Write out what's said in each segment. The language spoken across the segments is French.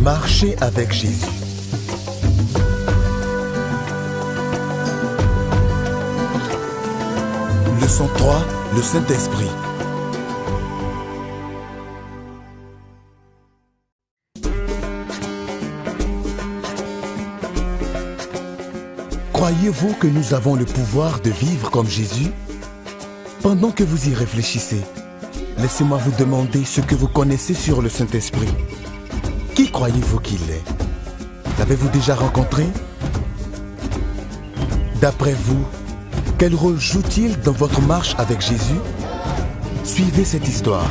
Marcher avec Jésus. Leçon 3, le Saint-Esprit. Croyez-vous que nous avons le pouvoir de vivre comme Jésus? Pendant que vous y réfléchissez, laissez-moi vous demander ce que vous connaissez sur le Saint-Esprit. Qui croyez-vous qu'il est? L'avez-vous déjà rencontré? D'après vous, quel rôle joue-t-il dans votre marche avec Jésus? Suivez cette histoire.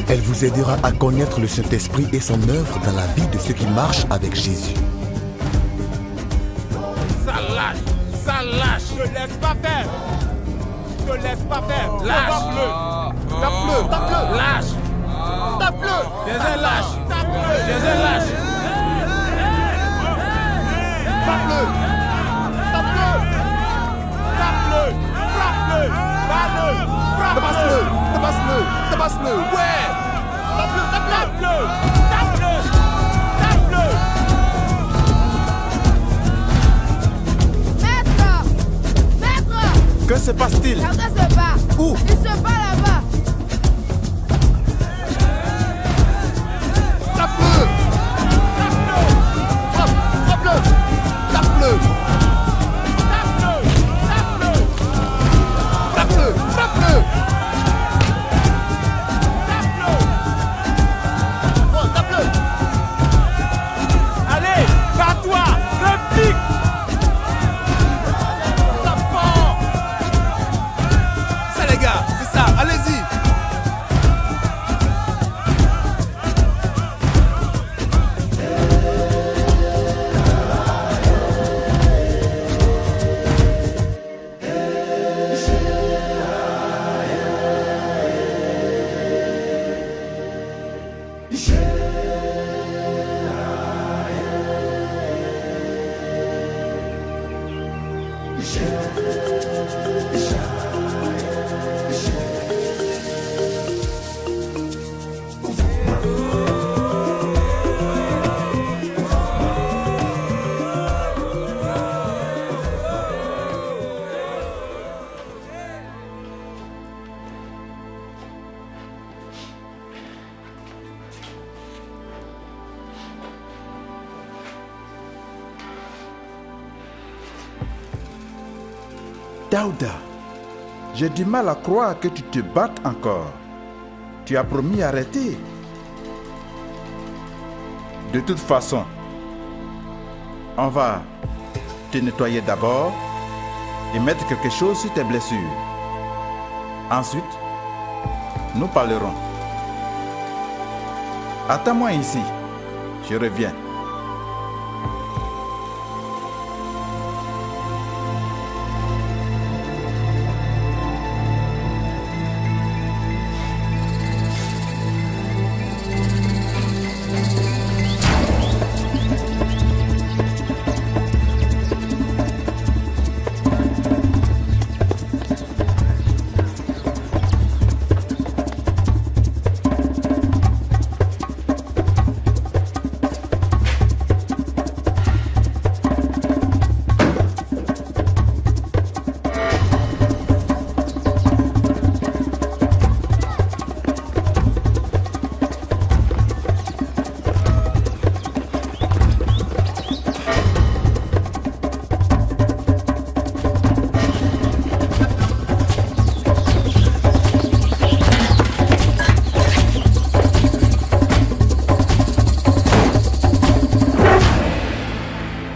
Elle vous aidera à connaître le Saint-Esprit et son œuvre dans la vie de ceux qui marchent avec Jésus. Ça lâche, ça lâche. Ne laisse pas faire. Ne laisse pas faire. Lâche. Tape-le. Tape-le. Lâche. Tape-le. Jésus lâche. Tape-le. Jésus lâche. Tape-le. Tape-le. Tape-le. Frappe-le. Bats-le. Frappe-le. Tabasse-le. Tabasse-le. Ouais. Tape-le. Tape-le. Tape-le. Tape-le. Que se passe-t-il? Quelqu'un se bat. Où? Il se bat là-bas. Tape-le! Tape-le! Frappe-le! Tape-le! Tape-le! Tape-le! Frappe-le! Frappe-le! Tape-le! Bon, tape-le! Allez, bats-toi! Réplique! C'est ça, allez-y. Daouda, j'ai du mal à croire que tu te battes encore. Tu as promis d'arrêter. De toute façon, on va te nettoyer d'abord et mettre quelque chose sur tes blessures. Ensuite, nous parlerons. Attends-moi ici, je reviens.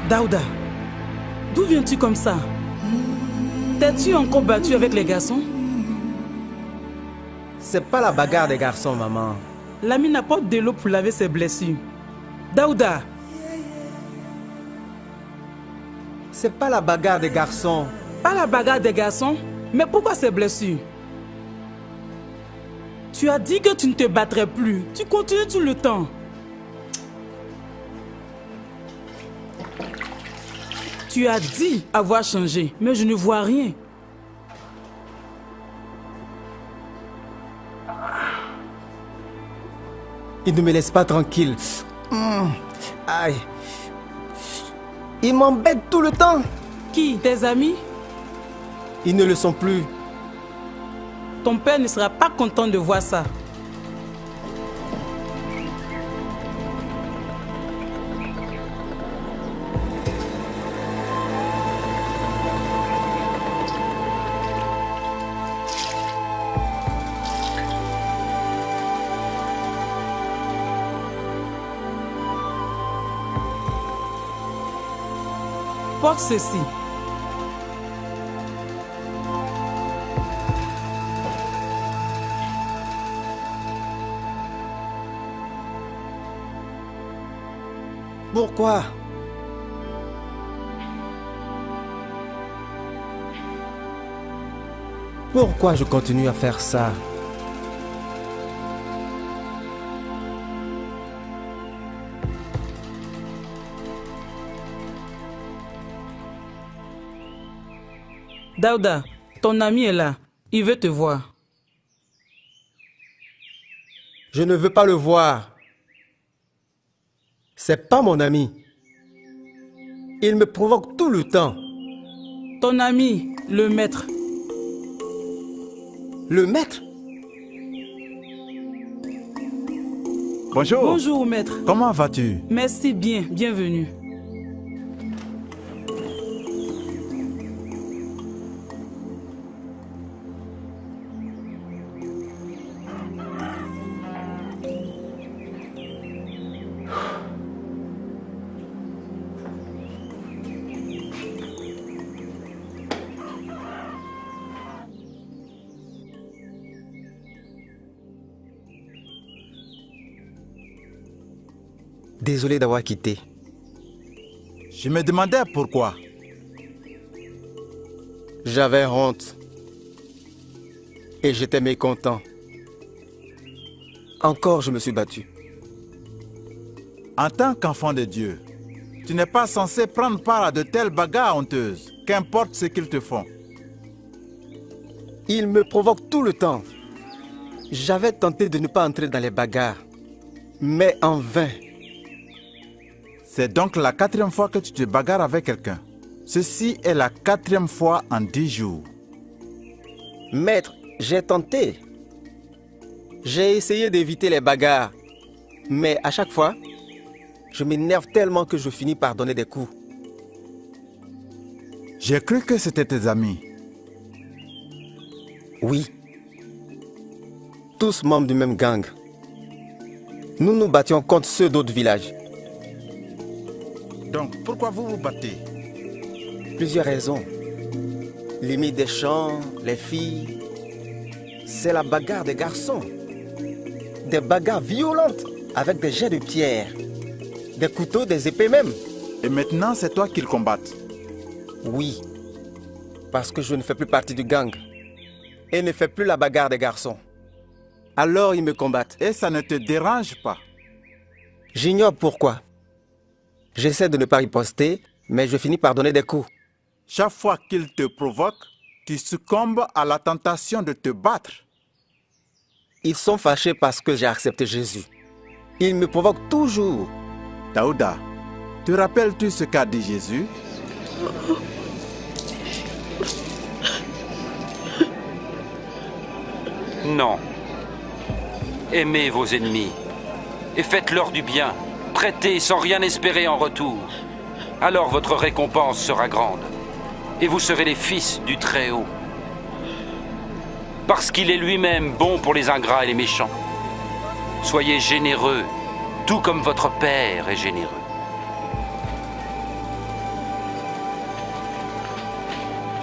Daouda, d'où viens-tu comme ça? T'es-tu encore battu avec les garçons? C'est pas la bagarre des garçons, maman. L'ami apporte de l'eau pour laver ses blessures. Daouda! C'est pas la bagarre des garçons. Pas la bagarre des garçons? Mais pourquoi ces blessures? Tu as dit que tu ne te battrais plus. Tu continues tout le temps. Tu as dit avoir changé, mais je ne vois rien. Il ne me laisse pas tranquille. Aïe. Ils m'embêtent tout le temps. Qui? Tes amis? Ils ne le sont plus. Ton père ne sera pas content de voir ça. Porte ceci. Pourquoi? Pourquoi je continue à faire ça? Daouda, ton ami est là. Il veut te voir. Je ne veux pas le voir. C'est pas mon ami. Il me provoque tout le temps. Ton ami, le maître. Le maître? Bonjour. Bonjour, maître. Comment vas-tu? Merci bien, bienvenue. Désolé d'avoir quitté. Je me demandais pourquoi. J'avais honte. Et j'étais mécontent. Encore, je me suis battu. En tant qu'enfant de Dieu, tu n'es pas censé prendre part à de telles bagarres honteuses, qu'importe ce qu'ils te font. Il me provoque tout le temps. J'avais tenté de ne pas entrer dans les bagarres, mais en vain. C'est donc la 4e fois que tu te bagarres avec quelqu'un. Ceci est la 4e fois en 10 jours. Maître, j'ai tenté. J'ai essayé d'éviter les bagarres, mais à chaque fois, je m'énerve tellement que je finis par donner des coups. J'ai cru que c'était tes amis. Oui. Tous membres du même gang. Nous nous battions contre ceux d'autres villages. Donc, pourquoi vous vous battez? Plusieurs raisons. Limite des champs, les filles. C'est la bagarre des garçons. Des bagarres violentes avec des jets de pierre, des couteaux, des épées même. Et maintenant, c'est toi qu'ils combattent? Oui, parce que je ne fais plus partie du gang et ne fais plus la bagarre des garçons. Alors ils me combattent. Et ça ne te dérange pas? J'ignore pourquoi. J'essaie de ne pas riposter, mais je finis par donner des coups. Chaque fois qu'ils te provoquent, tu succombes à la tentation de te battre. Ils sont fâchés parce que j'ai accepté Jésus. Ils me provoquent toujours. Daouda, te rappelles-tu ce qu'a dit Jésus? Non. Aimez vos ennemis et faites-leur du bien. Prêtez sans rien espérer en retour. Alors votre récompense sera grande et vous serez les fils du Très-Haut. Parce qu'il est lui-même bon pour les ingrats et les méchants. Soyez généreux, tout comme votre Père est généreux.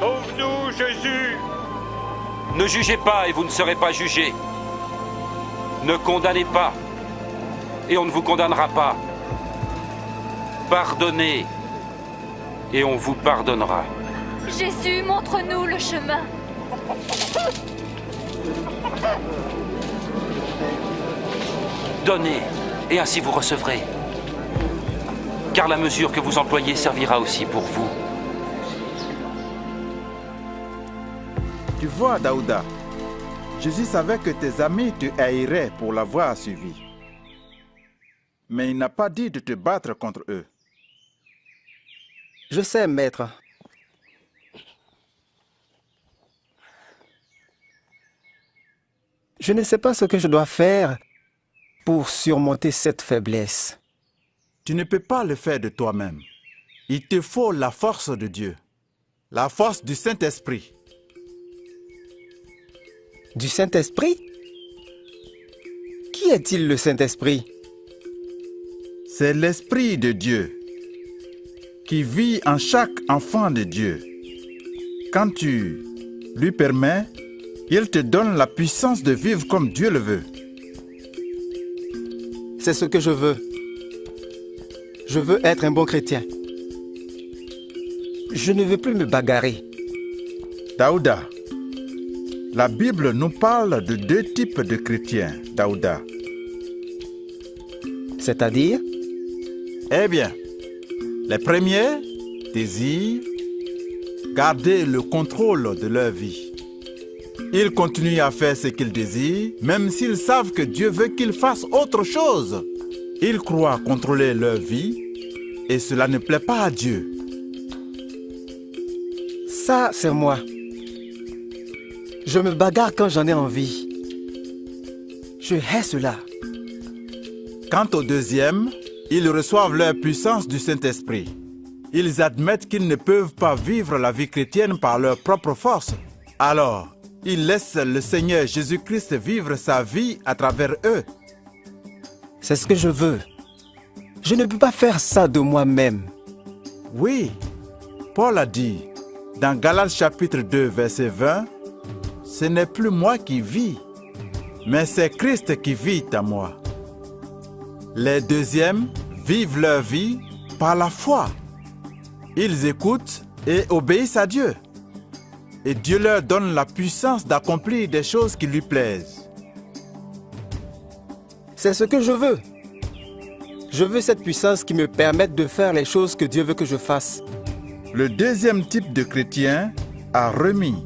Sauve-nous, Jésus! Ne jugez pas et vous ne serez pas jugés. Ne condamnez pas et on ne vous condamnera pas. Pardonnez et on vous pardonnera. Jésus, montre-nous le chemin. Donnez et ainsi vous recevrez. Car la mesure que vous employez servira aussi pour vous. Tu vois, Daouda, Jésus savait que tes amis te haïraient pour l'avoir suivi. Mais il n'a pas dit de te battre contre eux. Je sais, maître. Je ne sais pas ce que je dois faire pour surmonter cette faiblesse. Tu ne peux pas le faire de toi-même. Il te faut la force de Dieu, la force du Saint-Esprit. Du Saint-Esprit? Qui est-il le Saint-Esprit? C'est l'Esprit de Dieu qui vit en chaque enfant de Dieu. Quand tu lui permets, il te donne la puissance de vivre comme Dieu le veut. C'est ce que je veux. Je veux être un bon chrétien. Je ne veux plus me bagarrer. Daouda, la Bible nous parle de 2 types de chrétiens, Daouda. C'est-à-dire? Eh bien, les premiers désirent garder le contrôle de leur vie. Ils continuent à faire ce qu'ils désirent, même s'ils savent que Dieu veut qu'ils fassent autre chose. Ils croient contrôler leur vie et cela ne plaît pas à Dieu. Ça, c'est moi. Je me bagarre quand j'en ai envie. Je hais cela. Quant aux deuxièmes, ils reçoivent leur puissance du Saint-Esprit. Ils admettent qu'ils ne peuvent pas vivre la vie chrétienne par leur propre force. Alors, ils laissent le Seigneur Jésus-Christ vivre sa vie à travers eux. C'est ce que je veux. Je ne peux pas faire ça de moi-même. Oui, Paul a dit dans Galates chapitre 2, verset 20, « Ce n'est plus moi qui vis, mais c'est Christ qui vit en moi. » Les deuxièmes vivent leur vie par la foi. Ils écoutent et obéissent à Dieu. Et Dieu leur donne la puissance d'accomplir des choses qui lui plaisent. C'est ce que je veux. Je veux cette puissance qui me permette de faire les choses que Dieu veut que je fasse. Le deuxième type de chrétien a remis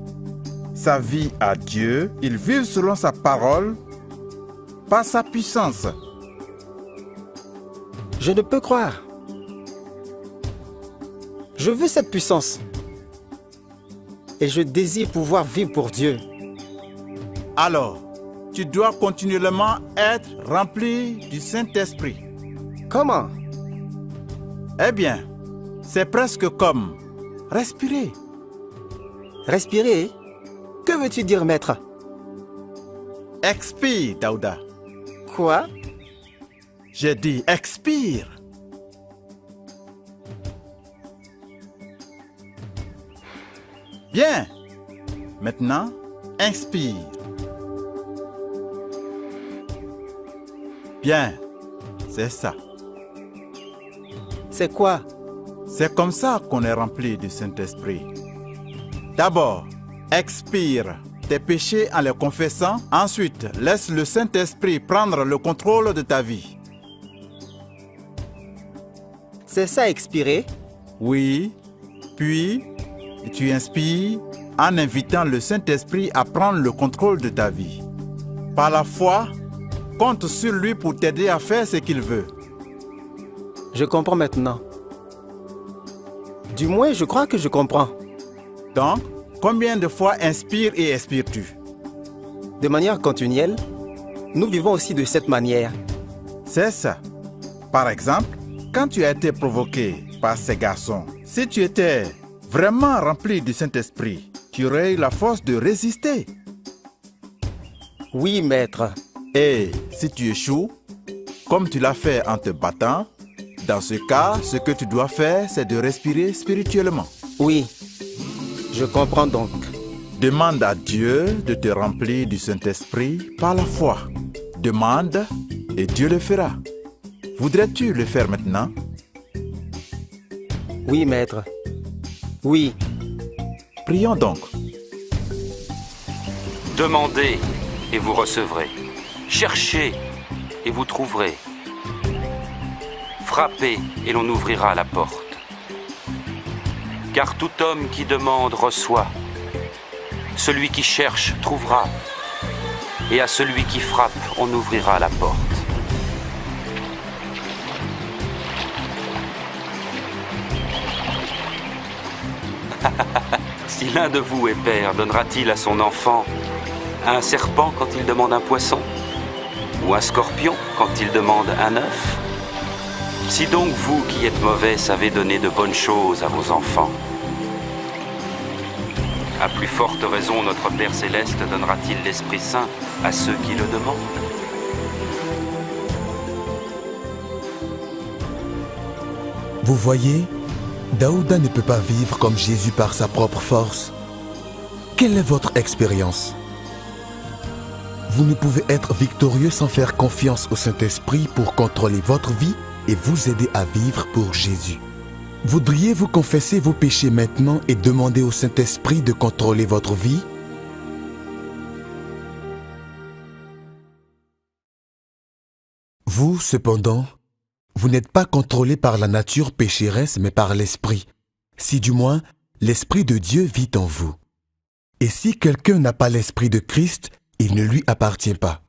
sa vie à Dieu. Ils vivent selon sa parole, par sa puissance. Je ne peux croire. Je veux cette puissance. Et je désire pouvoir vivre pour Dieu. Alors, tu dois continuellement être rempli du Saint-Esprit. Comment? Eh bien, c'est presque comme respirer. Respirer? Que veux-tu dire, maître? Expire, Daouda. Quoi? J'ai dit expire. Bien. Maintenant, inspire. Bien. C'est ça. C'est quoi? C'est comme ça qu'on est rempli du Saint-Esprit. D'abord, expire tes péchés en les confessant. Ensuite, laisse le Saint-Esprit prendre le contrôle de ta vie. C'est ça, expirer? Oui. Puis, tu inspires en invitant le Saint-Esprit à prendre le contrôle de ta vie. Par la foi, compte sur lui pour t'aider à faire ce qu'il veut. Je comprends maintenant. Du moins, je crois que je comprends. Donc, combien de fois inspires et expires-tu? De manière continuelle, nous vivons aussi de cette manière. C'est ça. Par exemple, quand tu as été provoqué par ces garçons, si tu étais vraiment rempli du Saint-Esprit, tu aurais eu la force de résister. Oui, maître. Et si tu échoues, comme tu l'as fait en te battant, dans ce cas, ce que tu dois faire, c'est de respirer spirituellement. Oui, je comprends donc. Demande à Dieu de te remplir du Saint-Esprit par la foi. Demande et Dieu le fera. Voudrais-tu le faire maintenant? Oui, maître. Oui. Prions donc. Demandez et vous recevrez. Cherchez et vous trouverez. Frappez et l'on ouvrira la porte. Car tout homme qui demande reçoit. Celui qui cherche trouvera. Et à celui qui frappe, on ouvrira la porte. Si l'un de vous est père, donnera-t-il à son enfant un serpent quand il demande un poisson? Ou un scorpion quand il demande un œuf? Si donc vous qui êtes mauvais savez donner de bonnes choses à vos enfants, à plus forte raison notre Père Céleste donnera-t-il l'Esprit Saint à ceux qui le demandent? Vous voyez, Daouda ne peut pas vivre comme Jésus par sa propre force. Quelle est votre expérience? Vous ne pouvez être victorieux sans faire confiance au Saint-Esprit pour contrôler votre vie et vous aider à vivre pour Jésus. Voudriez-vous confesser vos péchés maintenant et demander au Saint-Esprit de contrôler votre vie? Vous, cependant, vous n'êtes pas contrôlé par la nature pécheresse, mais par l'Esprit, si du moins l'Esprit de Dieu vit en vous. Et si quelqu'un n'a pas l'Esprit de Christ, il ne lui appartient pas.